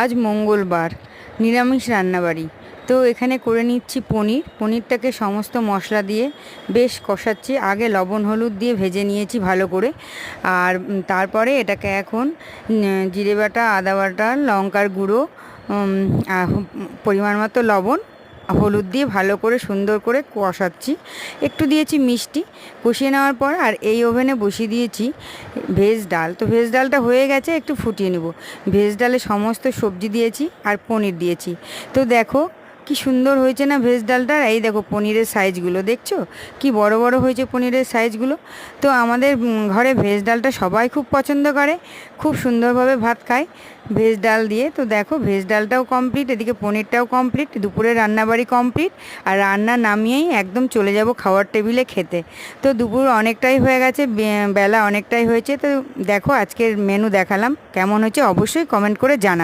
আজ মঙ্গলবার, নিরামিষ রান্নাবাড়ি। তো এখানে করে নিচ্ছি পনিরটাকে সমস্ত মশলা দিয়ে বেশ কষাচ্ছি। আগে লবণ হলুদ দিয়ে ভেজে নিয়েছি ভালো করে। আর তারপরে এটাকে এখন জিরে বাটা, আদা বাটা, লঙ্কার গুঁড়ো, পরিমাণ মতো লবণ, হলুদ দিয়ে ভালো করে সুন্দর করে কষাচ্ছি। একটু দিয়েছি মিষ্টি। কষিয়ে নেওয়ার পর আর এই ওভেনে বসিয়ে দিয়েছি ভেজ ডাল। তো ভেজ ডালটা হয়ে গেছে, একটু ফুটিয়ে নেব। ভেজ ডালে সমস্ত সবজি দিয়েছি আর পনির দিয়েছি। তো দেখো কি সুন্দর হয়েছে না ভেজ ডালটা। এই দেখো পনিরের সাইজগুলো দেখছো, কি বড় বড় হয়েছে পনিরের সাইজগুলো। তো আমাদের ঘরে ভেজ ডালটা সবাই খুব পছন্দ করে, খুব সুন্দরভাবে ভাত খায় ভেজ ডাল দিয়ে। তো দেখো ভেজ ডালটাও কমপ্লিট, এদিকে পনিরটাও কমপ্লিট, দুপুরে রান্নাবাড়ি কমপ্লিট। আর রান্না নামিয়েই একদম চলে যাব খাওয়ার টেবিলে খেতে। তো দুপুর অনেকটাই হয়ে গেছে, বেলা অনেকটাই হয়েছে। তো দেখো আজকের মেনু দেখালাম, কেমন হয়েছে অবশ্যই কমেন্ট করে জানাবে।